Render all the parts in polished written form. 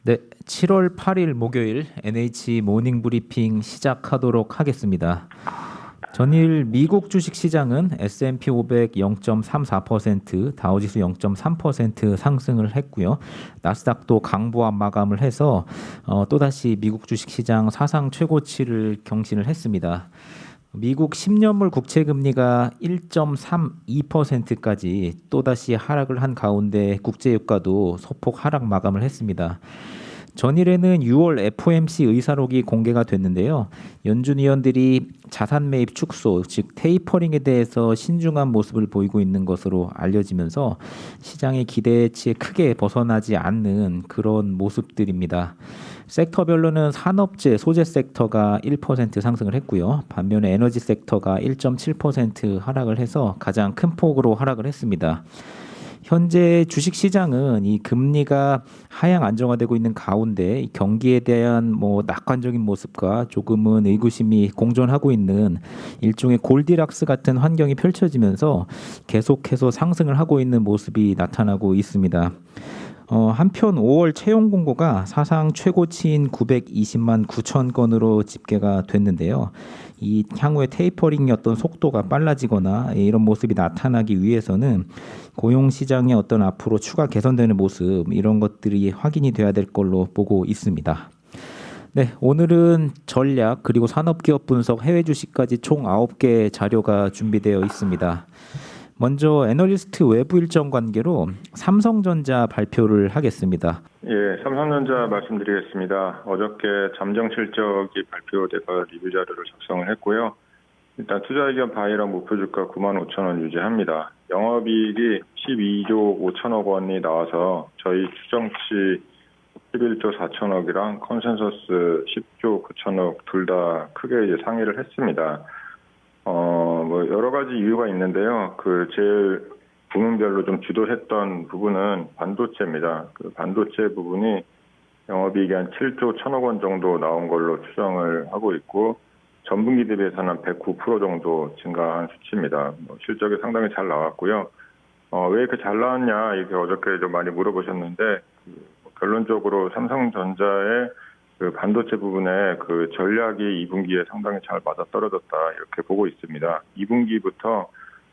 네, 7월 8일 목요일 NH 모닝 브리핑 시작하도록 하겠습니다. 전일 미국 주식 시장은 S&P 500 0.34%, 다우지수 0.3% 상승을 했고요. 나스닥도 강보합 마감을 해서 또다시 미국 주식 시장 사상 최고치를 경신을 했습니다. 미국 10년물 국채 금리가 1.32%까지 또다시 하락을 한 가운데 국제 유가도 소폭 하락 마감을 했습니다. 전일에는 6월 FOMC 의사록이 공개가 됐는데요. 연준 위원들이 자산 매입 축소, 즉 테이퍼링에 대해서 신중한 모습을 보이고 있는 것으로 알려지면서 시장의 기대치에 크게 벗어나지 않는 그런 모습들입니다. 섹터별로는 산업재, 소재 섹터가 1% 상승을 했고요. 반면에 에너지 섹터가 1.7% 하락을 해서 가장 큰 폭으로 하락을 했습니다. 현재 주식 시장은 이 금리가 하향 안정화되고 있는 가운데 경기에 대한 낙관적인 모습과 조금은 의구심이 공존하고 있는 일종의 골디락스 같은 환경이 펼쳐지면서 계속해서 상승을 하고 있는 모습이 나타나고 있습니다. 한편 5월 채용 공고가 사상 최고치인 920만 9천 건으로 집계가 됐는데요. 이 향후에 테이퍼링의 어떤 속도가 빨라지거나 이런 모습이 나타나기 위해서는 고용 시장의 어떤 앞으로 추가 개선되는 모습 이런 것들이 확인이 돼야 될 걸로 보고 있습니다. 네, 오늘은 전략 그리고 산업기업 분석 해외 주식까지 총 9개 자료가 준비되어 있습니다. 먼저 애널리스트 외부 일정 관계로 삼성전자 발표를 하겠습니다. 예, 삼성전자 말씀드리겠습니다. 어저께 잠정 실적이 발표돼서 리뷰 자료를 작성을 했고요. 일단 투자 의견 바이랑 목표 주가 95,000원 유지합니다. 영업이익이 12조 5천억 원이 나와서 저희 추정치 11조 4천억이랑 컨센서스 10조 9천억 둘 다 크게 이제 상회를 했습니다. 여러 가지 이유가 있는데요. 제일 부문별로 좀 주도했던 부분은 반도체입니다. 그 반도체 부분이 영업이익이 한 7조 1천억 원 정도 나온 걸로 추정을 하고 있고, 전분기 대비해서는 109% 정도 증가한 수치입니다. 실적이 상당히 잘 나왔고요. 왜 이렇게 잘 나왔냐, 이렇게 어저께 좀 많이 물어보셨는데, 결론적으로 삼성전자의 그 반도체 부분에 그 전략이 2분기에 상당히 잘 맞아떨어졌다 이렇게 보고 있습니다. 2분기부터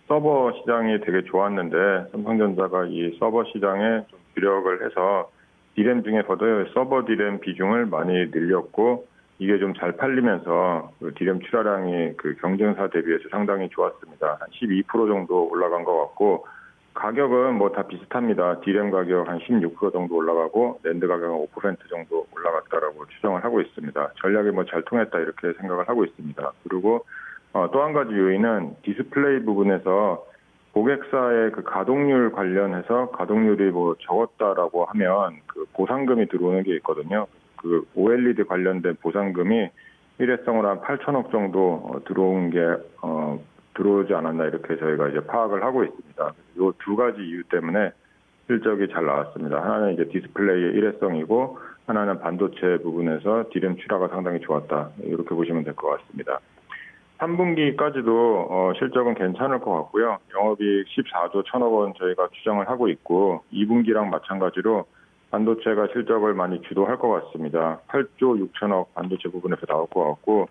서버 시장이 되게 좋았는데 삼성전자가 이 서버 시장에 좀 주력을 해서 디램 중에서도 서버 디램 비중을 많이 늘렸고, 이게 좀 잘 팔리면서 그 디램 출하량이 그 경쟁사 대비해서 상당히 좋았습니다. 한 12% 정도 올라간 것 같고, 가격은 다 비슷합니다. 디램 가격 한 16% 정도 올라가고 낸드 가격은 5% 정도 올라갔다라고 추정을 하고 있습니다. 전략이 잘 통했다 이렇게 생각을 하고 있습니다. 그리고 또 한 가지 요인은 디스플레이 부분에서 고객사의 그 가동률 관련해서 가동률이 적었다라고 하면 그 보상금이 들어오는 게 있거든요. 그 OLED 관련된 보상금이 일회성으로 한 8천억 정도 들어오지 않았나 이렇게 저희가 이제 파악을 하고 있습니다. 이 두 가지 이유 때문에 실적이 잘 나왔습니다. 하나는 이제 디스플레이의 일회성이고, 하나는 반도체 부분에서 디램 출하가 상당히 좋았다. 이렇게 보시면 될 것 같습니다. 3분기까지도 실적은 괜찮을 것 같고요. 영업이익 14조 1천억 원 저희가 추정을 하고 있고, 2분기랑 마찬가지로 반도체가 실적을 많이 주도할 것 같습니다. 8조 6천억 반도체 부분에서 나올 것 같고,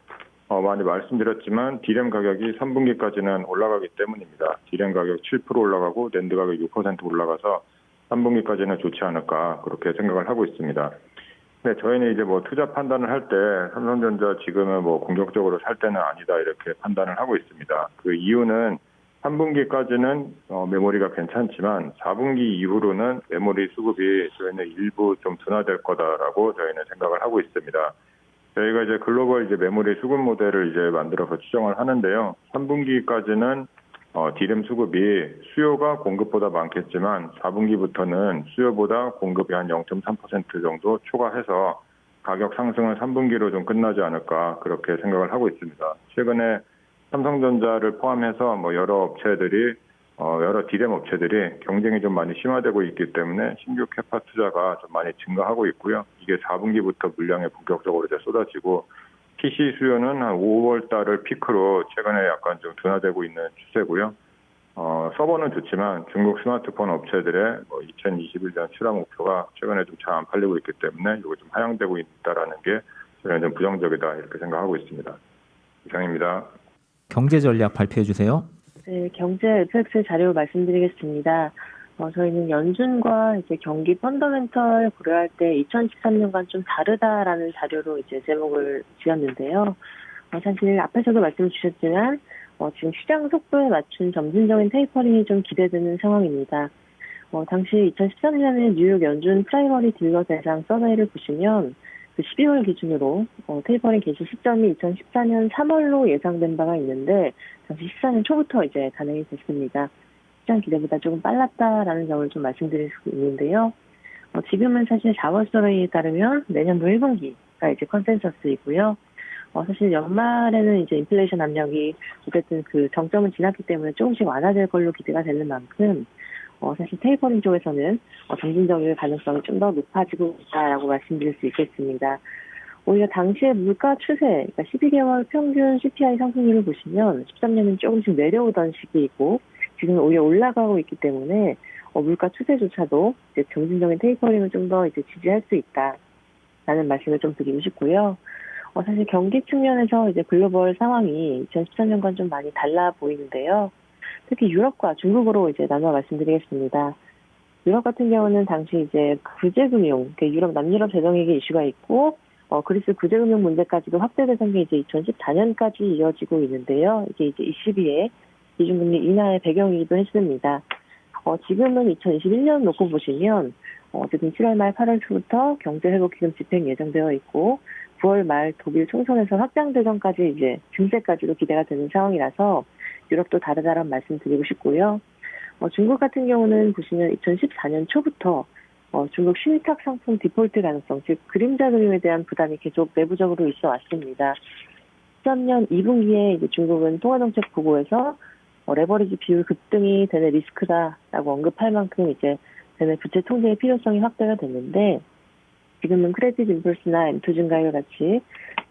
많이 말씀드렸지만 디램 가격이 3분기까지는 올라가기 때문입니다. 디램 가격 7% 올라가고 낸드 가격 6% 올라가서 3분기까지는 좋지 않을까 그렇게 생각을 하고 있습니다. 네, 저희는 이제 투자 판단을 할 때 삼성전자 지금은 공격적으로 살 때는 아니다 이렇게 판단을 하고 있습니다. 그 이유는 3분기까지는 메모리가 괜찮지만 4분기 이후로는 메모리 수급이 저희는 일부 좀 둔화될 거다라고 저희는 생각을 하고 있습니다. 저희가 이제 글로벌 메모리 수급 모델을 만들어서 추정을 하는데요. 3분기까지는 디램 수급이 수요가 공급보다 많겠지만 4분기부터는 수요보다 공급이 한 0.3% 정도 초과해서 가격 상승은 3분기로 좀 끝나지 않을까 그렇게 생각을 하고 있습니다. 최근에 삼성전자를 포함해서 여러 디램 업체들이 경쟁이 좀 많이 심화되고 있기 때문에 신규 캐파 투자가 좀 많이 증가하고 있고요. 이게 4분기부터 물량이 본격적으로 쏟아지고, PC 수요는 한 5월 달을 피크로 최근에 약간 좀 둔화되고 있는 추세고요. 서버는 좋지만 중국 스마트폰 업체들의 2021년 출하 목표가 최근에 좀 잘 안 팔리고 있기 때문에 이거 좀 하향되고 있다라는 게 저는 좀 부정적이다 이렇게 생각하고 있습니다. 이상입니다. 경제 전략 발표해 주세요. 네, 경제 FX 자료 말씀드리겠습니다. 저희는 연준과 이제 경기 펀더멘털 고려할 때 2013년과 좀 다르다라는 자료로 이제 제목을 지었는데요. 사실 앞에서도 말씀 주셨지만 지금 시장 속도에 맞춘 점진적인 테이퍼링이 좀 기대되는 상황입니다. 당시 2013년에 뉴욕 연준 프라이머리 딜러 대상 서베이를 보시면 그 12월 기준으로 테이퍼링 개시 시점이 2014년 3월로 예상된 바가 있는데 당시 14년 초부터 이제 단행이 됐습니다. 시장 기대보다 조금 빨랐다라는 점을 좀 말씀드릴 수 있는데요. 지금은 사실 4월 서베이에 따르면 내년도 1분기가 이제 컨센서스이고요. 사실 연말에는 이제 인플레이션 압력이 어쨌든 그 정점을 지났기 때문에 조금씩 완화될 걸로 기대가 되는 만큼 사실 테이퍼링 쪽에서는 점진적일 가능성이 좀 더 높아지고 있다라고 말씀드릴 수 있겠습니다. 오히려 당시의 물가 추세, 그러니까 12개월 평균 CPI 상승률을 보시면 13년은 조금씩 내려오던 시기이고 지금 오히려 올라가고 있기 때문에 물가 추세조차도 이제 점진적인 테이퍼링을 좀 더 이제 지지할 수 있다라는 말씀을 좀 드리고 싶고요. 사실 경기 측면에서 이제 글로벌 상황이 2013년과는 좀 많이 달라 보이는데요. 특히 유럽과 중국으로 이제 나눠 말씀드리겠습니다. 유럽 같은 경우는 당시 이제 구제금융, 유럽 남유럽 재정위기 이슈가 있고, 그리스 구제금융 문제까지도 확대되던 게 이제 2014년까지 이어지고 있는데요. 이게 이제 ECB의 기준금리 인하의 배경이기도 했습니다. 지금은 2021년 놓고 보시면, 어쨌든 7월 말 8월 초부터 경제회복기금 집행 예정되어 있고, 9월 말 독일 총선에서 확장대전까지 이제 증세까지도 기대가 되는 상황이라서 유럽도 다르다라는 말씀드리고 싶고요. 중국 같은 경우는 보시면 2014년 초부터 중국 신탁 상품 디폴트 가능성, 즉 그림자 금융에 대한 부담이 계속 내부적으로 있어 왔습니다. 13년 2분기에 이제 중국은 통화정책 보고에서 레버리지 비율 급등이 되는 리스크다라고 언급할 만큼 이제 되는 부채 통제의 필요성이 확대가 됐는데 지금은 크레딧 임펄스나 M2 증가율 같이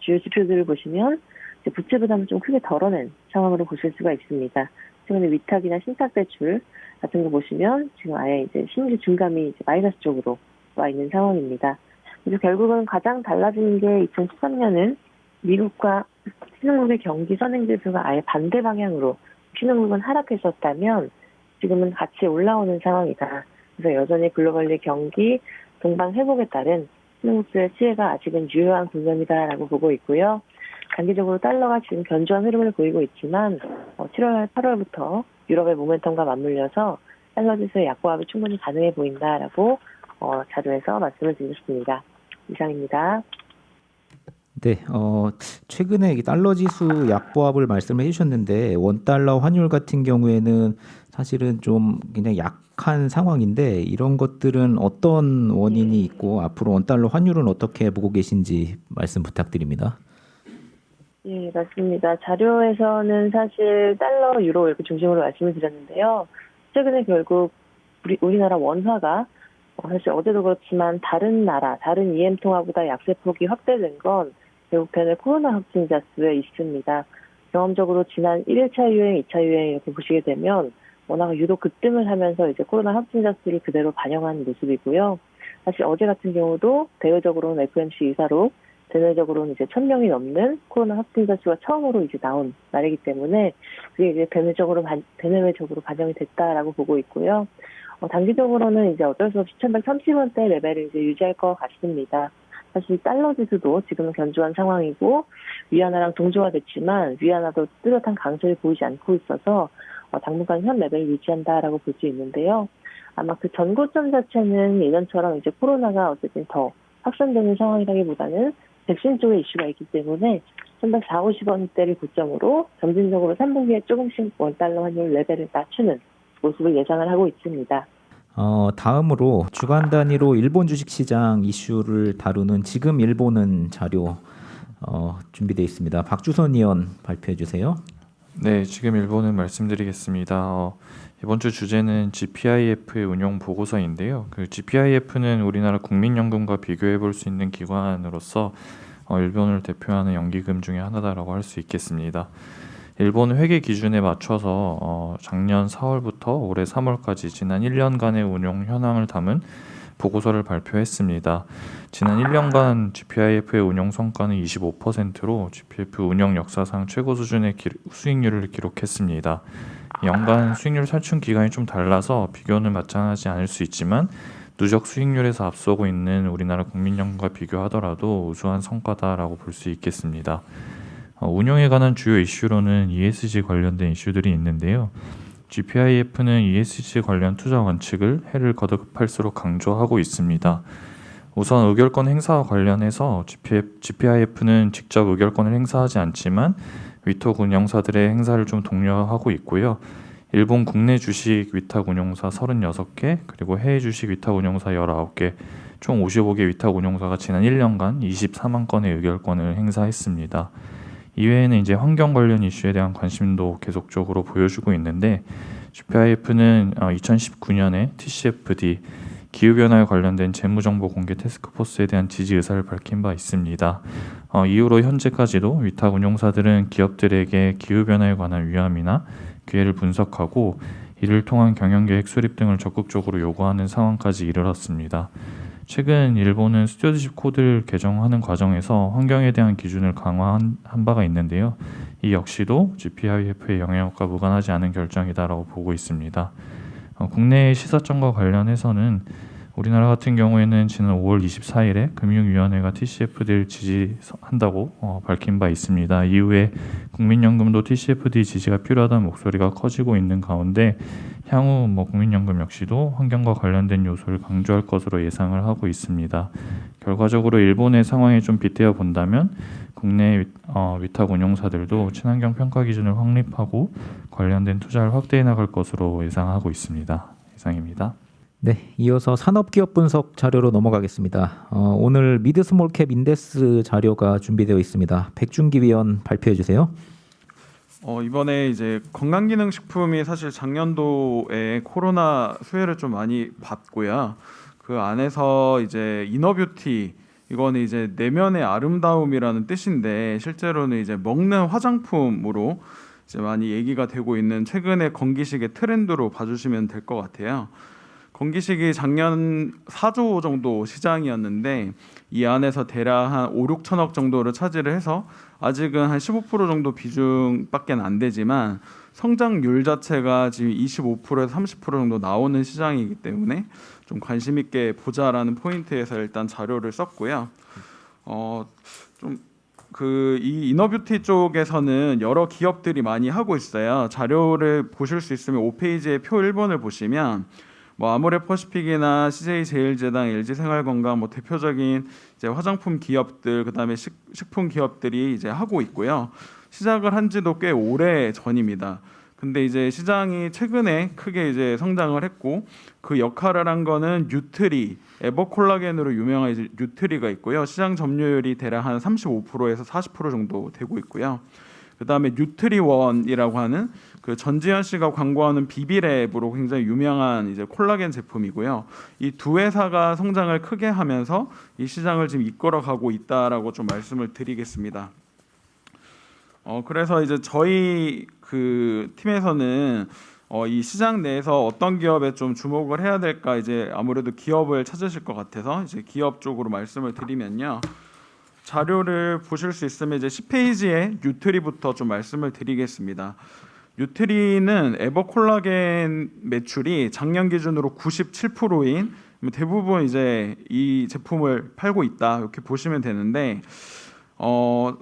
주요 지표들을 보시면 이제 부채 부담을 좀 크게 덜어낸 상황으로 보실 수가 있습니다. 최근에 위탁이나 신탁 대출 같은 거 보시면 지금 아예 이제 신규 증감이 이제 마이너스 쪽으로 와 있는 상황입니다. 그래서 결국은 가장 달라진 게 2013년은 미국과 신흥국의 경기 선행지수가 아예 반대 방향으로 신흥국은 하락했었다면 지금은 같이 올라오는 상황이다. 그래서 여전히 글로벌리 경기 동반 회복에 따른 신흥국들의 시혜가 아직은 유효한 국면이다라고 보고 있고요. 단기적으로 달러가 지금 견조한 흐름을 보이고 있지만 7월, 8월부터 유럽의 모멘텀과 맞물려서 달러 지수의 약보합이 충분히 가능해 보인다라고 자료에서 말씀을 드렸습니다. 이상입니다. 네, 최근에 이 달러 지수 약보합을 말씀을 해주셨는데 원달러 환율 같은 경우에는 사실은 좀 그냥 약한 상황인데 이런 것들은 어떤 원인이 있고 앞으로 원달러 환율은 어떻게 보고 계신지 말씀 부탁드립니다. 예, 맞습니다. 자료에서는 사실 달러, 유로 이렇게 중심으로 말씀을 드렸는데요. 최근에 결국 우리나라 원화가 사실 어제도 그렇지만 다른 나라, 다른 EM 통화보다 약세폭이 확대된 건 결국 대내 코로나 확진자 수에 있습니다. 경험적으로 지난 1일차 유행, 2차 유행 이렇게 보시게 되면 원화가 유독 급등을 하면서 이제 코로나 확진자 수를 그대로 반영한 모습이고요. 사실 어제 같은 경우도 대외적으로는 FMC 이사로 대내적으로는 이제 1,000명이 넘는 코로나 확진자 수가 처음으로 이제 나온 날이기 때문에 그게 이제 대내외적으로 반영이 됐다라고 보고 있고요. 단기적으로는 이제 어쩔 수 없이 1,130원대 레벨을 이제 유지할 것 같습니다. 사실 달러 지수도 지금은 견조한 상황이고 위안화랑 동조화됐지만 위안화도 뚜렷한 강세를 보이지 않고 있어서 당분간 현 레벨을 유지한다라고 볼 수 있는데요. 아마 그 전고점 자체는 예전처럼 이제 코로나가 어쨌든 더 확산되는 상황이라기보다는 백신 쪽에 이슈가 있기 때문에 1,140원대를 고점으로 점진적으로 3분기에 조금씩 원달러 환율 레벨을 낮추는 모습을 예상을 하고 있습니다. 다음으로 주간 단위로 일본 주식시장 이슈를 다루는 지금 일본은 자료 준비되어 있습니다. 박주선 의원 발표해 주세요. 네, 지금 일본은 말씀드리겠습니다. 이번 주 주제는 GPIF의 운용 보고서인데요. 그 GPIF는 우리나라 국민연금과 비교해 볼 수 있는 기관으로서 일본을 대표하는 연기금 중에 하나다라고 할 수 있겠습니다. 일본 회계 기준에 맞춰서 작년 4월부터 올해 3월까지 지난 1년간의 운용 현황을 담은 보고서를 발표했습니다. 지난 1년간 GPIF의 운용 성과는 25%로 GPF 운영 역사상 최고 수준의 수익률을 기록했습니다. 연간 수익률 살충 기간이 좀 달라서 비교는 마찬가지 않을 수 있지만 누적 수익률에서 앞서고 있는 우리나라 국민연금과 비교하더라도 우수한 성과다라고 볼 수 있겠습니다. 운용에 관한 주요 이슈로는 ESG 관련된 이슈들이 있는데요. GPIF는 ESG 관련 투자 원칙을 해를 거듭할수록 강조하고 있습니다. 우선 의결권 행사와 관련해서 GPIF는 직접 의결권을 행사하지 않지만 위탁 운용사들의 행사를 좀 독려하고 있고요. 일본 국내 주식 위탁 운용사 36개, 그리고 해외 주식 위탁 운용사 19개, 총 55개 위탁 운용사가 지난 1년간 24만 건의 의결권을 행사했습니다. 이외에는 이제 환경 관련 이슈에 대한 관심도 계속적으로 보여주고 있는데 GPIF는 2019년에 TCFD 기후변화에 관련된 재무정보 공개 태스크포스에 대한 지지 의사를 밝힌 바 있습니다. 이후로 현재까지도 위탁 운용사들은 기업들에게 기후변화에 관한 위험이나 기회를 분석하고 이를 통한 경영계획 수립 등을 적극적으로 요구하는 상황까지 이르렀습니다. 최근 일본은 스튜어드십 코드를 개정하는 과정에서 환경에 대한 기준을 강화한 바가 있는데요. 이 역시도 GPIF의 영향과 무관하지 않은 결정이다라고 보고 있습니다. 국내 시사점과 관련해서는 우리나라 같은 경우에는 지난 5월 24일에 금융위원회가 TCFD를 지지한다고 밝힌 바 있습니다. 이후에 국민연금도 TCFD 지지가 필요하다는 목소리가 커지고 있는 가운데 향후 국민연금 역시도 환경과 관련된 요소를 강조할 것으로 예상을 하고 있습니다. 결과적으로 일본의 상황에 좀 빗대어 본다면 국내 위탁 운용사들도 친환경 평가 기준을 확립하고 관련된 투자를 확대해 나갈 것으로 예상하고 있습니다. 이상입니다. 네, 이어서 산업기업 분석 자료로 넘어가겠습니다. 오늘 미드스몰캡 인덱스 자료가 준비되어 있습니다. 백준기 위원 발표해 주세요. 이번에 이제 건강기능식품이 사실 작년도에 코로나 수혜를 좀 많이 받고요. 그 안에서 이제 이너뷰티 이거는 이제 내면의 아름다움이라는 뜻인데 실제로는 이제 먹는 화장품으로 이제 많이 얘기가 되고 있는 최근의 건기식의 트렌드로 봐주시면 될 것 같아요. 건기식이 작년 4조 정도 시장이었는데 이 안에서 대략 한 5, 6천억 정도를 차지를 해서 아직은 한 15% 정도 비중밖에 안 되지만 성장률 자체가 지금 25%에서 30% 정도 나오는 시장이기 때문에 좀 관심 있게 보자라는 포인트에서 일단 자료를 썼고요. 이 이너뷰티 쪽에서는 여러 기업들이 많이 하고 있어요. 자료를 보실 수 있으면 5페이지의 표 1번을 보시면 아모레퍼시픽이나 CJ제일제당, LG생활건강 대표적인 이제 화장품 기업들, 그다음에 식품 기업들이 이제 하고 있고요. 시작을 한 지도 꽤 오래 전입니다. 근데 이제 시장이 최근에 크게 이제 성장을 했고 그 역할을 한 거는 뉴트리, 에버콜라겐으로 유명한 이제 뉴트리가 있고요. 시장 점유율이 대략 한 35%에서 40% 정도 되고 있고요. 그다음에 뉴트리원이라고 하는 그 전지현 씨가 광고하는 비비랩으로 굉장히 유명한 이제 콜라겐 제품이고요. 이 두 회사가 성장을 크게 하면서 이 시장을 지금 이끌어가고 있다라고 좀 말씀을 드리겠습니다. 그래서 이제 저희 그 팀에서는 이 시장 내에서 어떤 기업에 좀 주목을 해야 될까 이제 아무래도 기업을 찾으실 것 같아서 이제 기업 쪽으로 말씀을 드리면요. 자료를 보실 수 있으면 이제 10페이지에 뉴트리부터 좀 말씀을 드리겠습니다. 뉴트리는 에버콜라겐 매출이 작년 기준으로 97%인 대부분 이제 이 제품을 팔고 있다 이렇게 보시면 되는데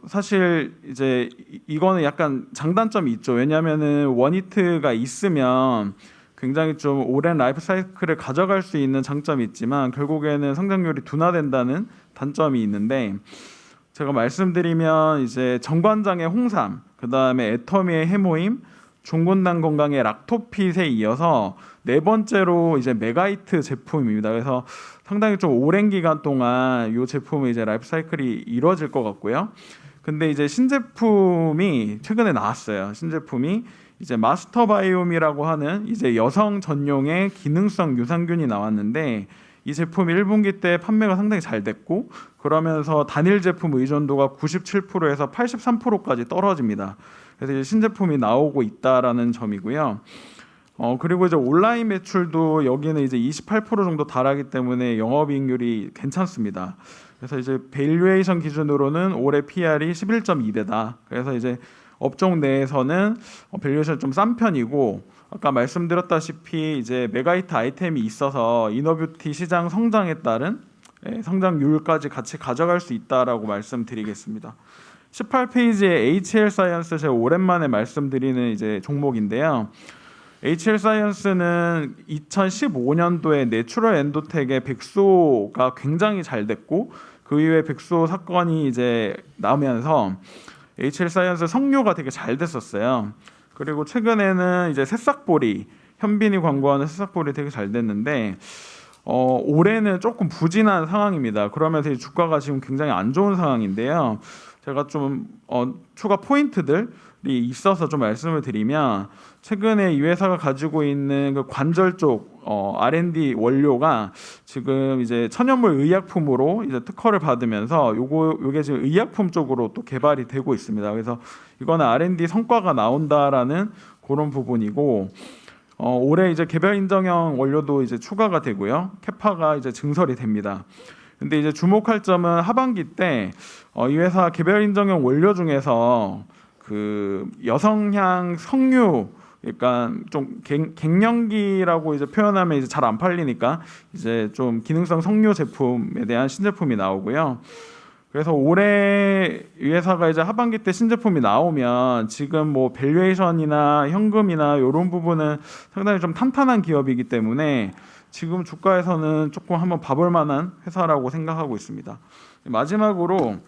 사실 이제 이거는 약간 장단점이 있죠. 왜냐하면은 원히트가 있으면 굉장히 좀 오랜 라이프 사이클을 가져갈 수 있는 장점이 있지만 결국에는 성장률이 둔화된다는 단점이 있는데 제가 말씀드리면 이제 정관장의 홍삼, 그다음에 애터미의 해모임, 중군당 건강의 락토핏에 이어서 네 번째로 이제 메가이트 제품입니다. 그래서 상당히 좀 오랜 기간 동안 이 제품의 이제 라이프 사이클이 이루어질 것 같고요. 근데 이제 신제품이 최근에 나왔어요. 신제품이 이제 마스터바이옴이라고 하는 이제 여성 전용의 기능성 유산균이 나왔는데 이 제품이 1분기 때 판매가 상당히 잘 됐고 그러면서 단일 제품 의존도가 97%에서 83%까지 떨어집니다. 그래서 이제 신제품이 나오고 있다라는 점이고요. 그리고 이제 온라인 매출도 여기는 이제 28% 정도 달하기 때문에 영업이익률이 괜찮습니다. 그래서 이제 밸류에이션 기준으로는 올해 PR이 11.2배다. 그래서 이제 업종 내에서는 밸류에이션 좀 싼 편이고 아까 말씀드렸다시피 이제 메가히트 아이템이 있어서 이너뷰티 시장 성장에 따른 성장률까지 같이 가져갈 수 있다라고 말씀드리겠습니다. 18페이지에 HL 사이언스 제가 오랜만에 말씀드리는 이제 종목인데요. HL 사이언스는 2015년도에 내추럴 엔도텍의 백수가 굉장히 잘 됐고 그 이후에 백수 사건이 이제 나오면서 HL 사이언스 석류가 되게 잘 됐었어요. 그리고 최근에는 이제 새싹보리, 현빈이 광고하는 새싹보리 되게 잘 됐는데 올해는 조금 부진한 상황입니다. 그러면서 이 주가가 지금 굉장히 안 좋은 상황인데요. 제가 좀 추가 포인트들이 있어서 좀 말씀을 드리면 최근에 이 회사가 가지고 있는 그 관절 쪽 R&D 원료가 지금 이제 천연물 의약품으로 이제 특허를 받으면서 요게 지금 의약품 쪽으로 또 개발이 되고 있습니다. 그래서 이거는 R&D 성과가 나온다라는 그런 부분이고 올해 이제 개별 인정형 원료도 이제 추가가 되고요. 캐파가 이제 증설이 됩니다. 근데 이제 주목할 점은 하반기 때 이 회사 개별 인정형 원료 중에서 그 여성향 석류 그러니까 좀 갱년기라고 이제 표현하면 이제 잘 안 팔리니까 이제 좀 기능성 석류 제품에 대한 신제품이 나오고요. 그래서 올해 이 회사가 이제 하반기 때 신제품이 나오면 지금 뭐 밸류에이션이나 현금이나 이런 부분은 상당히 좀 탄탄한 기업이기 때문에 지금 주가에서는 조금 한번 봐볼 만한 회사라고 생각하고 있습니다. 마지막으로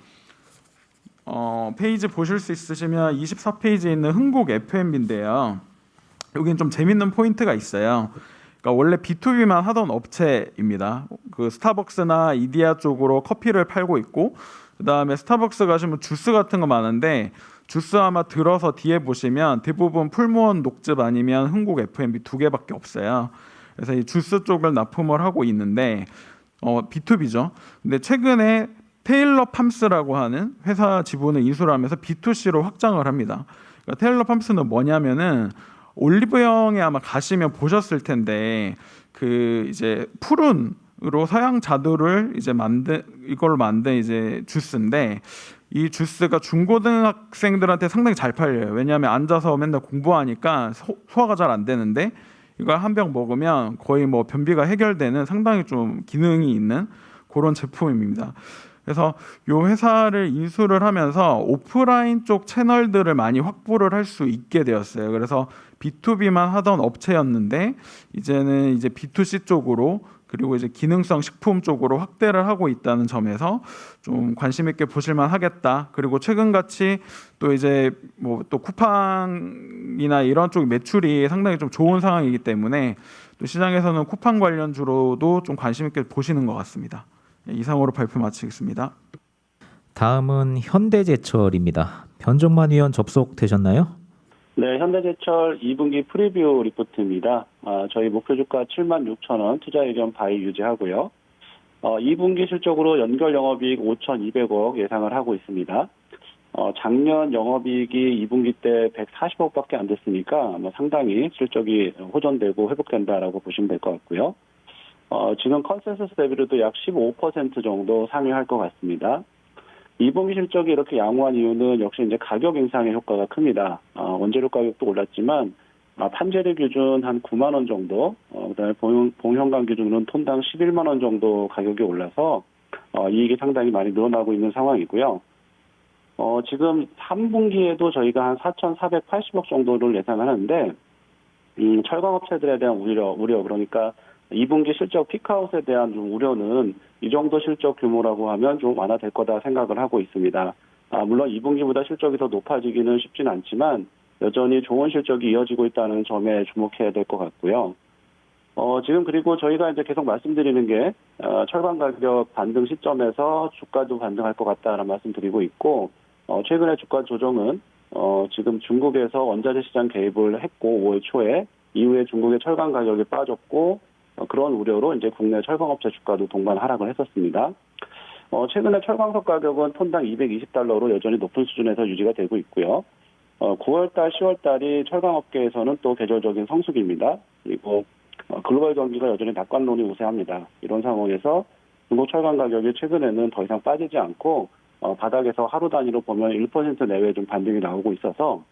페이지 보실 수 있으시면 24페이지에 있는 흥국 F&B인데요. 여기는 좀 재밌는 포인트가 있어요. 그러니까 원래 B2B만 하던 업체입니다. 그 스타벅스나 이디야 쪽으로 커피를 팔고 있고 그다음에 스타벅스 가시면 주스 같은 거 많은데 주스 아마 들어서 뒤에 보시면 대부분 풀무원 녹즙 아니면 흥국 F&B 두 개밖에 없어요. 그래서 이 주스 쪽을 납품을 하고 있는데 B2B죠. 근데 최근에 테일러 팜스라고 하는 회사 지분을 인수를 하면서 B2C로 확장을 합니다. 그러니까 테일러 팜스는 뭐냐면은 올리브영에 아마 가시면 보셨을 텐데 그 이제 푸른으로 서양 자두를 이제 이걸로 만든 이제 주스인데 이 주스가 중고등학생들한테 상당히 잘 팔려요. 왜냐하면 앉아서 맨날 공부하니까 소화가 잘 안 되는데 이걸 한 병 먹으면 거의 뭐 변비가 해결되는 상당히 좀 기능이 있는 그런 제품입니다. 그래서 이 회사를 인수를 하면서 오프라인 쪽 채널들을 많이 확보를 할 수 있게 되었어요. 그래서 B2B만 하던 업체였는데 이제는 이제 B2C 쪽으로 그리고 이제 기능성 식품 쪽으로 확대를 하고 있다는 점에서 좀 관심 있게 보실만 하겠다. 그리고 최근같이 또 이제 뭐 또 쿠팡이나 이런 쪽 매출이 상당히 좀 좋은 상황이기 때문에 또 시장에서는 쿠팡 관련주로도 좀 관심 있게 보시는 것 같습니다. 이상으로 발표 마치겠습니다. 다음은 현대제철입니다. 변종만 위원 접속되셨나요? 네, 현대제철 2분기 프리뷰 리포트입니다. 저희 목표 주가 76,000원, 투자 의견 바이 유지하고요. 2분기 실적으로 연결 영업이익 5,200억 예상을 하고 있습니다. 작년 영업이익이 2분기 때 140억밖에 안 됐으니까 상당히 실적이 호전되고 회복된다라고 보시면 될 것 같고요. 지금 컨센서스 대비로도 약 15% 정도 상회할 것 같습니다. 2분기 실적이 이렇게 양호한 이유는 역시 이제 가격 인상의 효과가 큽니다. 원재료 가격도 올랐지만 판재료 기준 한 9만 원 정도, 그다음에 봉현감 기준으로는 톤당 11만 원 정도 가격이 올라서 이익이 상당히 많이 늘어나고 있는 상황이고요. 지금 3분기에도 저희가 한 4,480억 정도를 예상하는데 철강업체들에 대한 우려 그러니까 2분기 실적 피크아웃에 대한 좀 우려는 이 정도 실적 규모라고 하면 좀 완화될 거다 생각을 하고 있습니다. 물론 2분기보다 실적이 더 높아지기는 쉽진 않지만 여전히 좋은 실적이 이어지고 있다는 점에 주목해야 될 것 같고요. 지금 그리고 저희가 이제 계속 말씀드리는 게 철강 가격 반등 시점에서 주가도 반등할 것 같다라는 말씀드리고 있고 최근에 주가 조정은 지금 중국에서 원자재 시장 개입을 했고 5월 초에 이후에 중국의 철강 가격이 빠졌고 그런 우려로 이제 국내 철강업체 주가도 동반 하락을 했었습니다. 최근에 철광석 가격은 톤당 220달러로 여전히 높은 수준에서 유지가 되고 있고요. 9월달, 10월달이 철강업계에서는 또 계절적인 성수기입니다. 그리고 글로벌 경기가 여전히 낙관론이 우세합니다. 이런 상황에서 중국 철강 가격이 최근에는 더 이상 빠지지 않고 바닥에서 하루 단위로 보면 1% 내외 좀 반등이 나오고 있어서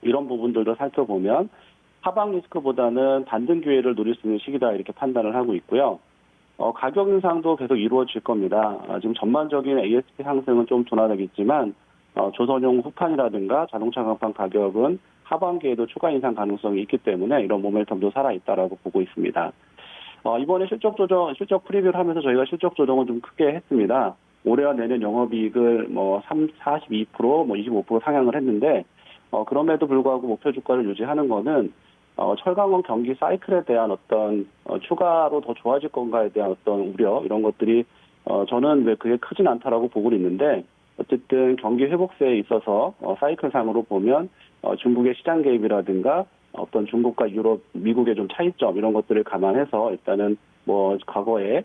이런 부분들도 살펴보면 하방 리스크보다는 반등 기회를 누릴 수 있는 시기다 이렇게 판단을 하고 있고요. 가격 인상도 계속 이루어질 겁니다. 지금 전반적인 ASP 상승은 좀 둔화되겠지만 조선용 후판이라든가 자동차 강판 가격은 하반기에도 추가 인상 가능성이 있기 때문에 이런 모멘텀도 살아있다라고 보고 있습니다. 이번에 실적 프리뷰를 하면서 저희가 실적 조정을 좀 크게 했습니다. 올해와 내년 영업이익을 42%, 25% 상향을 했는데 그럼에도 불구하고 목표 주가를 유지하는 거는 철강원 경기 사이클에 대한 어떤 추가로 더 좋아질 건가에 대한 어떤 우려 이런 것들이 저는 왜 그게 크진 않다라고 보고 있는데 어쨌든 경기 회복세에 있어서 사이클상으로 보면 중국의 시장 개입이라든가 어떤 중국과 유럽, 미국의 좀 차이점 이런 것들을 감안해서 일단은 과거에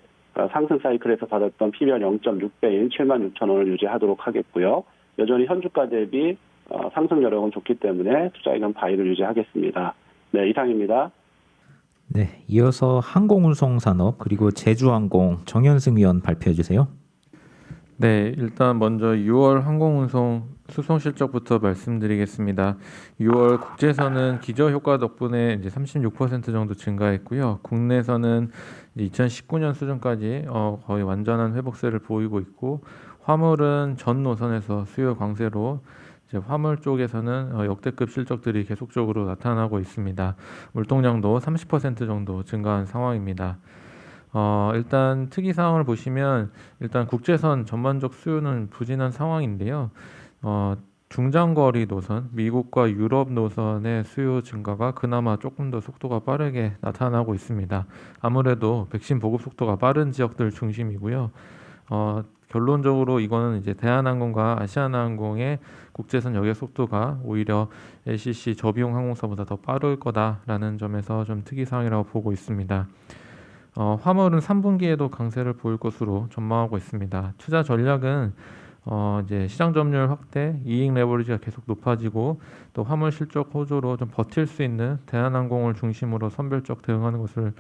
상승 사이클에서 받았던 PBR 0.6배인 76,000원을 유지하도록 하겠고요. 여전히 현주가 대비 상승 여력은 좋기 때문에 투자 의견 바이를 유지하겠습니다. 네, 이상입니다. 네, 이어서 항공운송산업 그리고 제주항공 정현승 위원 발표해 주세요. 네, 일단 먼저 6월 항공운송 수송 실적부터 말씀드리겠습니다. 6월 국제선은 기저 효과 덕분에 이제 36% 정도 증가했고요. 국내선은 2019년 수준까지 거의 완전한 회복세를 보이고 있고, 화물은 전 노선에서 수요 강세로 이제 화물 쪽에서는 역대급 실적들이 계속적으로 나타나고 있습니다. 물동량도 30% 정도 증가한 상황입니다. 일단 특이 사항을 보시면 일단 국제선 전반적 수요는 부진한 상황인데요. 중장거리 노선, 미국과 유럽 노선의 수요 증가가 그나마 조금 더 속도가 빠르게 나타나고 있습니다. 아무래도 백신 보급 속도가 빠른 지역들 중심이고요. 결론적으로 이거는 이제 대한항공과 아시아나항공의 국제선 여객 속도가 오히려 LCC 저비용 항공사보다 더 빠를 거다라는 점에서 좀 특이 사항이라고 보고 있습니다. 화물은 3분기에도 강세를 보일 것으로 전망하고 있습니다. 투자 전략은 이제 시장 점유율 확대, 이익 레버리지가 계속 높아지고 또 화물 실적 호조로 좀 버틸 수 있는 대한항공을 중심으로 선별적 대응하는 것을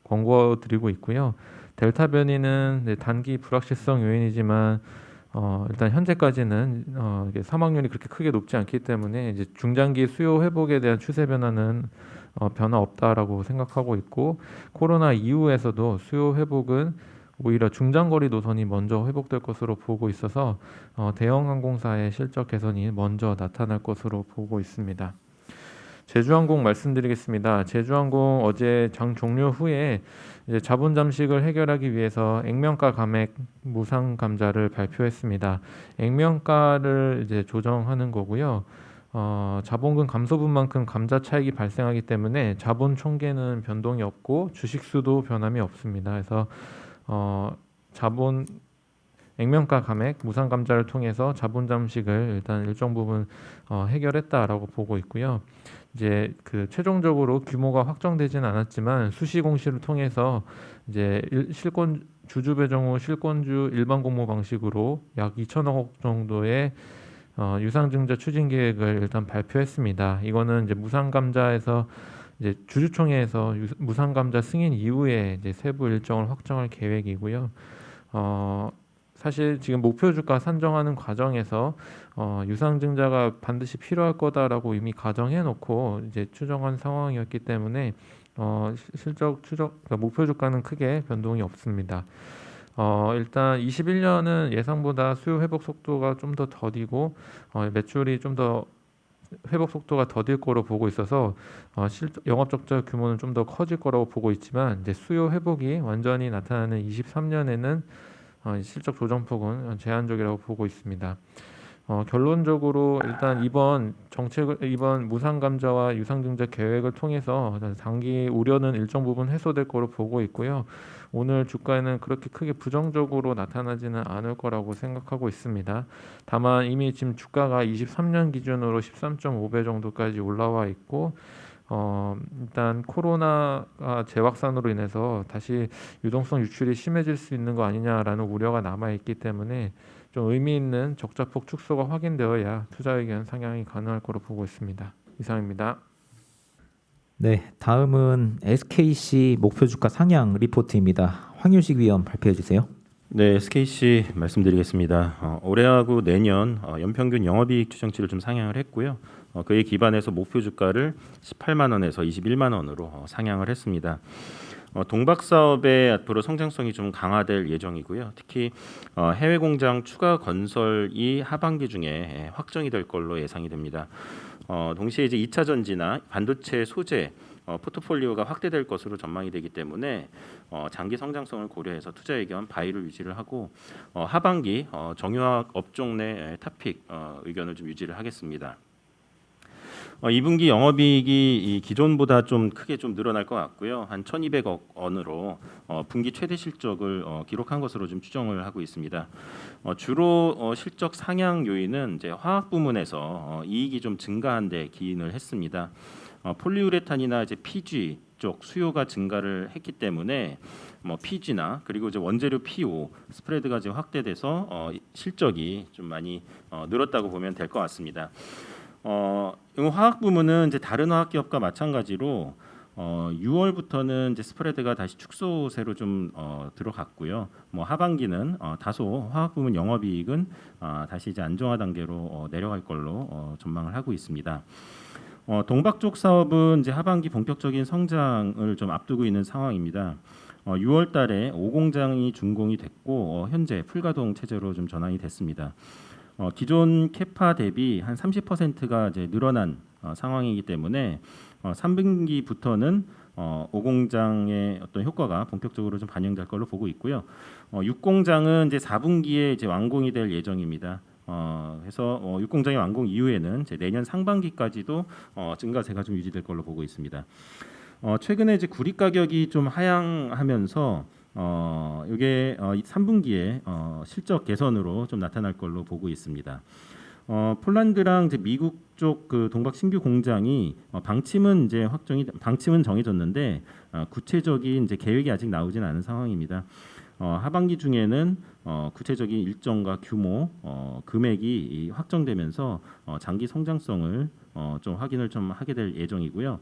권고드리고 있고요. 델타 변이는 단기 불확실성 요인이지만 일단 현재까지는 이게 사망률이 그렇게 크게 높지 않기 때문에 이제 중장기 수요 회복에 대한 추세 변화는 변화 없다라고 생각하고 있고, 코로나 이후에서도 수요 회복은 오히려 중장거리 노선이 먼저 회복될 것으로 보고 있어서 대형 항공사의 실적 개선이 먼저 나타날 것으로 보고 있습니다. 제주항공 말씀드리겠습니다. 제주항공 어제 장 종료 후에 이제 자본 잠식을 해결하기 위해서 액면가 감액 무상 감자를 발표했습니다. 액면가를 이제 조정하는 거고요. 자본금 감소분만큼 감자 차익이 발생하기 때문에 자본 총계는 변동이 없고 주식수도 변함이 없습니다. 그래서 자본 액면가 감액 무상 감자를 통해서 자본 잠식을 일단 일정 부분 해결했다라고 보고 있고요. 이제 그 최종적으로 규모가 확정되지는 않았지만 수시 공시를 통해서 이제 실권 주주 배정 후 실권주 일반 공모 방식으로 약 2천억 정도의 유상증자 추진 계획을 일단 발표했습니다. 이거는 이제 무상감자에서 이제 주주총회에서 무상감자 승인 이후에 이제 세부 일정을 확정할 계획이고요. 사실 지금 목표 주가 산정하는 과정에서 유상증자가 반드시 필요할 거다라고 이미 가정해 놓고 이제 추정한 상황이었기 때문에 실적 추정 그러니까 목표 주가는 크게 변동이 없습니다. 일단 21년은 예상보다 수요 회복 속도가 좀 더 더디고 매출이 좀 더 회복 속도가 더딜 거로 보고 있어서 영업 적자 규모는 좀 더 커질 거라고 보고 있지만 이제 수요 회복이 완전히 나타나는 23년에는 실적 조정폭은 제한적이라고 보고 있습니다. 결론적으로 일단 이번 무상 감자와 유상증자 계획을 통해서 단기 우려는 일정 부분 해소될 거로 보고 있고요. 오늘 주가에는 그렇게 크게 부정적으로 나타나지는 않을 거라고 생각하고 있습니다. 다만 이미 지금 주가가 23년 기준으로 13.5배 정도까지 올라와 있고 일단 코로나가 재확산으로 인해서 다시 유동성 유출이 심해질 수 있는 거 아니냐라는 우려가 남아 있기 때문에 좀 의미 있는 적자폭 축소가 확인되어야 투자 의견 상향이 가능할 거로 보고 있습니다. 이상입니다. 네, 다음은 SKC 목표 주가 상향 리포트입니다. 황윤식 위원 발표해 주세요. 네, SKC 말씀드리겠습니다. 올해하고 내년 연평균 영업이익 추정치를 좀 상향을 했고요. 그에 기반해서 목표 주가를 18만 원에서 21만 원으로 상향을 했습니다. 동박 사업의 앞으로 성장성이 좀 강화될 예정이고요. 특히 해외 공장 추가 건설이 하반기 중에 확정이 될 걸로 예상이 됩니다. 동시에 이제 2차 전지나 반도체 소재 포트폴리오가 확대될 것으로 전망이 되기 때문에 장기 성장성을 고려해서 투자 의견 바이를 유지를 하고 하반기 정유화학 업종 내 탑픽 의견을 좀 유지를 하겠습니다. 2분기 영업이익이 이 기존보다 좀 크게 좀 늘어날 것 같고요. 한 1,200억 원으로 분기 최대 실적을 기록한 것으로 좀 추정을 하고 있습니다. 주로 실적 상향 요인은 이제 화학 부문에서 이익이 좀 증가한 데 기인을 했습니다. 폴리우레탄이나 이제 PG 쪽 수요가 증가를 했기 때문에 PG나 그리고 이제 원재료 PO 스프레드가 이제 확대돼서 실적이 좀 많이 늘었다고 보면 될 것 같습니다. 화학 부문은 이제 다른 화학 기업과 마찬가지로 6월부터는 이제 스프레드가 다시 축소세로 좀 들어갔고요. 하반기는 다소 화학 부문 영업이익은 다시 이제 안정화 단계로 내려갈 걸로 전망을 하고 있습니다. 동박 쪽 사업은 이제 하반기 본격적인 성장을 좀 앞두고 있는 상황입니다. 6월달에 5공장이 준공이 됐고 현재 풀가동 체제로 좀 전환이 됐습니다. 기존 캐파 대비 한 30%가 이제 늘어난 상황이기 때문에 3분기부터는 5공장의 어떤 효과가 본격적으로 좀 반영될 걸로 보고 있고요. 6공장은 이제 4분기에 이제 완공이 될 예정입니다. 그래서 6공장의 완공 이후에는 이제 내년 상반기까지도 증가세가 좀 유지될 걸로 보고 있습니다. 최근에 이제 구리 가격이 좀 하향하면서 이게 3분기에 실적 개선으로 좀 나타날 걸로 보고 있습니다. 폴란드랑 이제 미국 쪽 그 동박 신규 공장이 방침은 정해졌는데 구체적인 이제 계획이 아직 나오진 않은 상황입니다. 하반기 중에는 구체적인 일정과 규모, 금액이 확정되면서 장기 성장성을 좀 확인을 좀 하게 될 예정이고요.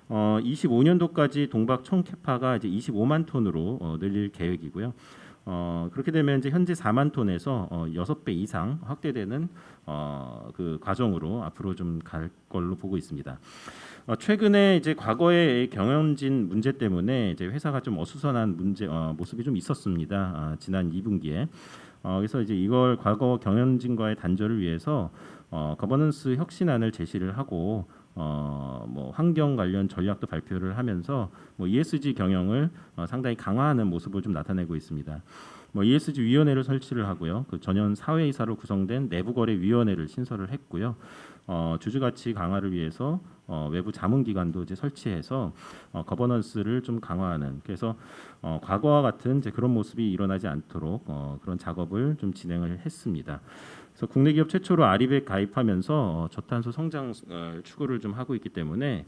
25년도까지 동박 총 캐파가 이제 25만 톤으로 늘릴 계획이고요. 그렇게 되면 이제 현재 4만 톤에서 6배 이상 확대되는 그 과정으로 앞으로 좀 갈 걸로 보고 있습니다. 최근에 이제 과거의 경영진 문제 때문에 이제 회사가 좀 어수선한 모습이 좀 있었습니다. 지난 2분기에. 그래서 이제 이걸 과거 경영진과의 단절을 위해서 거버넌스 혁신안을 제시를 하고 환경 관련 전략도 발표를 하면서 ESG 경영을 상당히 강화하는 모습을 좀 나타내고 있습니다. ESG 위원회를 설치를 하고요. 그 전현 사회이사로 구성된 내부거래위원회를 신설을 했고요. 주주가치 강화를 위해서 외부 자문기관도 이제 설치해서 거버넌스를 좀 강화하는, 그래서 과거와 같은 이제 그런 모습이 일어나지 않도록 그런 작업을 좀 진행을 했습니다. 그래서 국내 기업 최초로 아리백 가입하면서 저탄소 성장 추구를 좀 하고 있기 때문에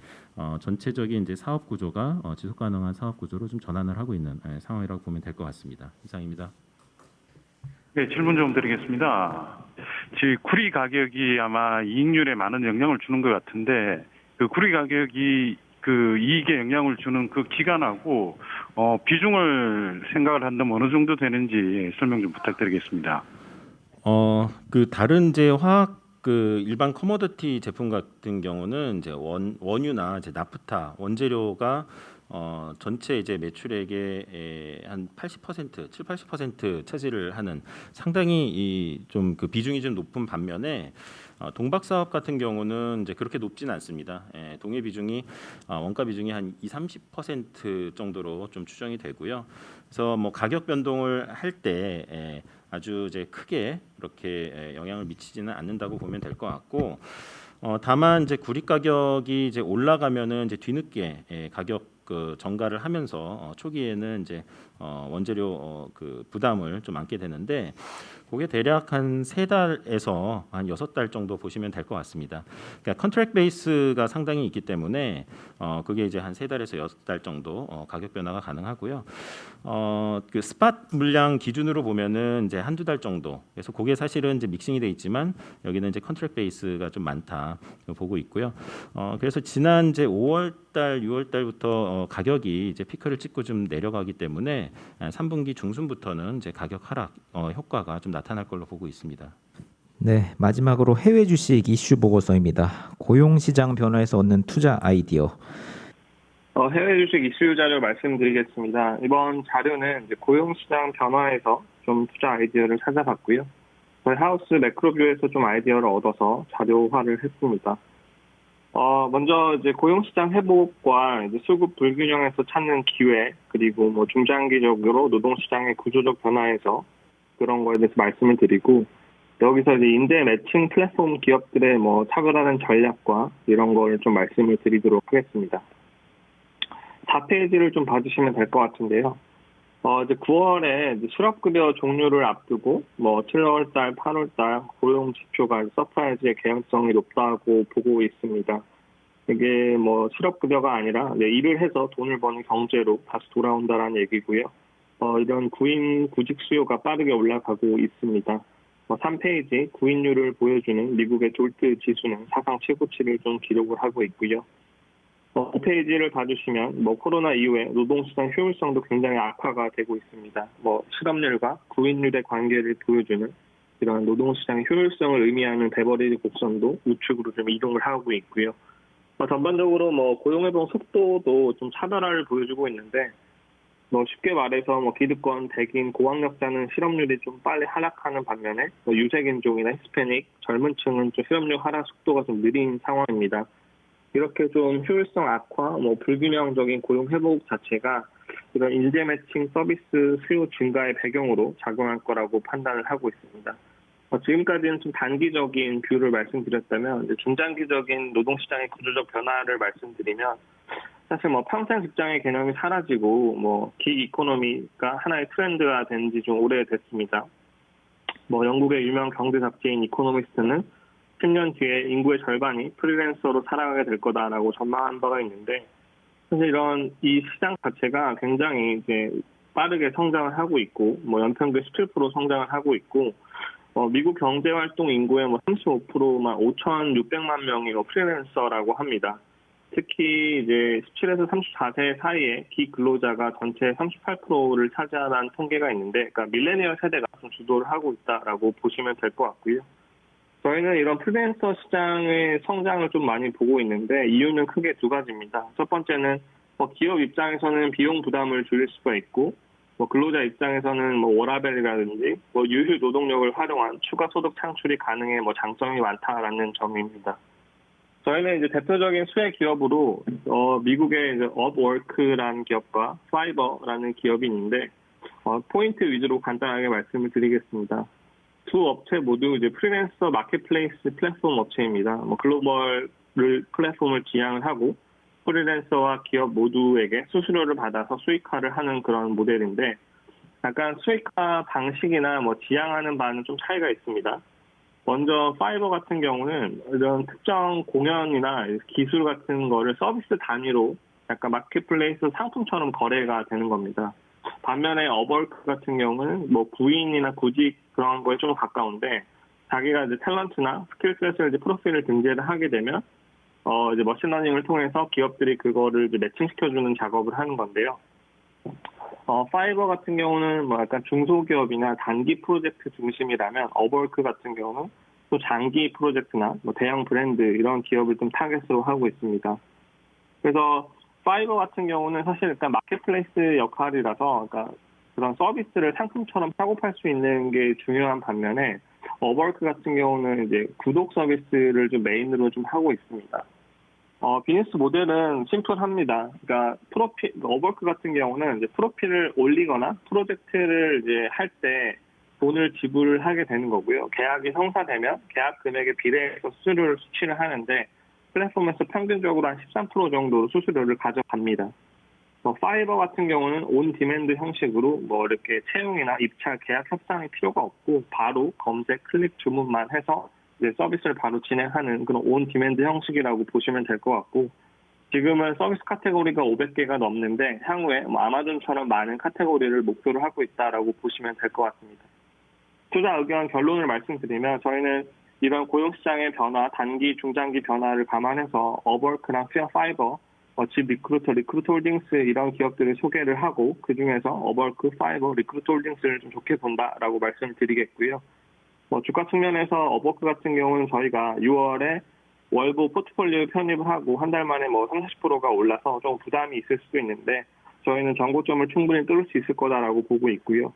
전체적인 이제 사업 구조가 지속 가능한 사업 구조로 좀 전환을 하고 있는 상황이라고 보면 될 것 같습니다. 이상입니다. 네, 질문 좀 드리겠습니다. 지금 구리 가격이 아마 이익률에 많은 영향을 주는 것 같은데, 그 구리 가격이 그 이익에 영향을 주는 그 기간하고 비중을 생각을 한다면 어느 정도 되는지 설명 좀 부탁드리겠습니다. 그 다른 이제 화학 그 일반 커머더티 제품 같은 경우는 이제 원유나 이제 나프타 원재료가 전체 이제 매출액의 한 80%, 70-80% 차지를 하는 상당히 좀 그 비중이 좀 높은 반면에 동박 사업 같은 경우는 이제 그렇게 높지는 않습니다. 동해 비중이 원가 비중이 한 20-30% 정도로 좀 추정이 되고요. 그래서 가격 변동을 할 때 아주 이제 크게 그렇게 영향을 미치지는 않는다고 보면 될 것 같고, 다만 이제 구리 가격이 이제 올라가면은 이제 뒤늦게 가격 그 정가를 하면서 초기에는 이제 원재료 그 부담을 좀 안게 되는데, 그게 대략 한 3달에서 한 6달 정도 보시면 될 것 같습니다. 그러니까 컨트랙트 베이스가 상당히 있기 때문에 그게 이제 한 3달에서 6달 정도 가격 변화가 가능하고요. 그 스팟 물량 기준으로 보면은 이제 한두 달 정도. 그래서 그게 사실은 이제 믹싱이 돼 있지만 여기는 이제 컨트랙트 베이스가 좀 많다 보고 있고요. 그래서 지난 이제 5월 달, 6월 달부터 가격이 이제 피크를 찍고 좀 내려가기 때문에 3분기 중순부터는 이제 가격 하락 효과가 좀 나타날 걸로 보고 있습니다. 네, 마지막으로 해외 주식 이슈 보고서입니다. 고용 시장 변화에서 얻는 투자 아이디어. 해외 주식 이슈 자료 말씀드리겠습니다. 이번 자료는 이제 고용 시장 변화에서 좀 투자 아이디어를 찾아봤고요. 저희 하우스 매크로뷰에서 좀 아이디어를 얻어서 자료화를 했습니다. 먼저 이제 고용 시장 회복과 이제 수급 불균형에서 찾는 기회, 그리고 뭐 중장기적으로 노동 시장의 구조적 변화에서 그런 거에 대해서 말씀을 드리고, 여기서 이제 인재 매칭 플랫폼 기업들의 뭐 차별화된 전략과 이런 걸 좀 말씀을 드리도록 하겠습니다. 4페이지를 좀 봐주시면 될 것 같은데요. 이제 9월에 이제 실업급여 종료를 앞두고 뭐 7월달, 8월달 고용 지표가 서프라이즈의 개연성이 높다고 보고 있습니다. 이게 뭐 실업급여가 아니라 일을 해서 돈을 버는 경제로 다시 돌아온다라는 얘기고요. 이런 구직 수요가 빠르게 올라가고 있습니다. 3페이지 구인율을 보여주는 미국의 졸트 지수는 사상 최고치를 좀 기록을 하고 있고요. 5페이지를 봐주시면 코로나 이후에 노동시장 효율성도 굉장히 악화가 되고 있습니다. 실업률과 구인율의 관계를 보여주는 이런 노동시장의 효율성을 의미하는 베버리 곡선도 우측으로 좀 이동을 하고 있고요. 전반적으로 고용회복 속도도 좀 차별화를 보여주고 있는데, 쉽게 말해서 기득권, 백인, 고학력자는 실업률이 좀 빨리 하락하는 반면에 유색인종이나 히스패닉, 젊은 층은 좀 실업률 하락 속도가 좀 느린 상황입니다. 이렇게 좀 효율성 악화, 불균형적인 고용 회복 자체가 이런 인재 매칭 서비스 수요 증가의 배경으로 작용할 거라고 판단을 하고 있습니다. 지금까지는 좀 단기적인 뷰를 말씀드렸다면, 이제 중장기적인 노동시장의 구조적 변화를 말씀드리면, 사실 평생 직장의 개념이 사라지고 기 이코노미가 하나의 트렌드가 된 지 좀 오래됐습니다. 영국의 유명 경제 잡지인 이코노미스트는 10년 뒤에 인구의 절반이 프리랜서로 살아가게 될 거다라고 전망한 바가 있는데, 사실 이런 이 시장 자체가 굉장히 이제 빠르게 성장을 하고 있고, 연평균 17% 성장을 하고 있고, 미국 경제활동 인구의 35%만 5,600만 명이 프리랜서라고 합니다. 특히 이제 17에서 34세 사이에 기근로자가 전체 38%를 차지하는 통계가 있는데, 그러니까 밀레니얼 세대가 좀 주도를 하고 있다라고 보시면 될 것 같고요. 저희는 이런 프리랜서 시장의 성장을 좀 많이 보고 있는데, 이유는 크게 두 가지입니다. 첫 번째는 기업 입장에서는 비용 부담을 줄일 수가 있고, 근로자 입장에서는 워라밸이라든지 유휴 노동력을 활용한 추가 소득 창출이 가능해 장점이 많다라는 점입니다. 저희는 이제 대표적인 수혜 기업으로 미국의 이제 업워크라는 기업과 파이버라는 기업이 있는데, 포인트 위주로 간단하게 말씀을 드리겠습니다. 두 업체 모두 이제 프리랜서 마켓플레이스 플랫폼 업체입니다. 글로벌 플랫폼을 지향을 하고 프리랜서와 기업 모두에게 수수료를 받아서 수익화를 하는 그런 모델인데, 약간 수익화 방식이나 지향하는 바는 좀 차이가 있습니다. 먼저 파이버 같은 경우는 이런 특정 공연이나 기술 같은 거를 서비스 단위로 약간 마켓플레이스 상품처럼 거래가 되는 겁니다. 반면에 업워크 같은 경우는 구인이나 구직 그런 거에 좀 가까운데, 자기가 이제 탤런트나 스킬셋을 이제 프로필을 등재를 하게 되면 이제 머신러닝을 통해서 기업들이 그거를 이제 매칭시켜주는 작업을 하는 건데요. 파이버 같은 경우는 약간 중소기업이나 단기 프로젝트 중심이라면, 업워크 같은 경우는 또 장기 프로젝트나 대형 브랜드 이런 기업을 좀 타겟으로 하고 있습니다. 그래서 파이버 같은 경우는 사실 일단 마켓플레이스 역할이라서, 그러니까 그런 서비스를 상품처럼 사고 팔 수 있는 게 중요한 반면에, 업워크 같은 경우는 이제 구독 서비스를 좀 메인으로 좀 하고 있습니다. 비즈니스 모델은 심플합니다. 그러니까 업워크 같은 경우는 이제 프로필을 올리거나 프로젝트를 이제 할 때 돈을 지불하게 되는 거고요. 계약이 성사되면 계약 금액에 비례해서 수수료를 수취를 하는데, 플랫폼에서 평균적으로 한 13% 정도 수수료를 가져갑니다. 파이버 같은 경우는 온 디맨드 형식으로 뭐 이렇게 채용이나 입찰, 계약 협상이 필요가 없고 바로 검색, 클릭 주문만 해서 이제 서비스를 바로 진행하는 그런 온 디맨드 형식이라고 보시면 될 것 같고, 지금은 서비스 카테고리가 500개가 넘는데 향후에 뭐 아마존처럼 많은 카테고리를 목표로 하고 있다라고 보시면 될 것 같습니다. 투자 의견 결론을 말씀드리면 저희는 이런 고용시장의 변화, 단기, 중장기 변화를 감안해서 어버크랑 피어파이버, 집 리크루터, 리크루트홀딩스 이런 기업들을 소개를 하고 그중에서 어버크, 파이버, 리크루트홀딩스를 좀 좋게 본다라고 말씀을 드리겠고요. 주가 측면에서 어버크 같은 경우는 저희가 6월에 월보 포트폴리오 편입을 하고 한 달 만에 30-40%가 올라서 좀 부담이 있을 수도 있는데 저희는 정고점을 충분히 뚫을 수 있을 거다라고 보고 있고요.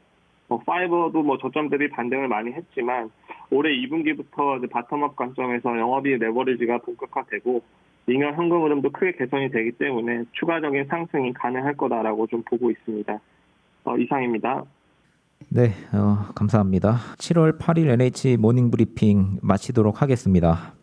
파이버도 저점들이 반등을 많이 했지만 올해 2분기부터 바텀업 관점에서 영업이익 레버리지가 본격화되고 잉여 현금 흐름도 크게 개선이 되기 때문에 추가적인 상승이 가능할 거다라고 좀 보고 있습니다. 이상입니다. 네, 감사합니다. 7월 8일 NH 모닝 브리핑 마치도록 하겠습니다.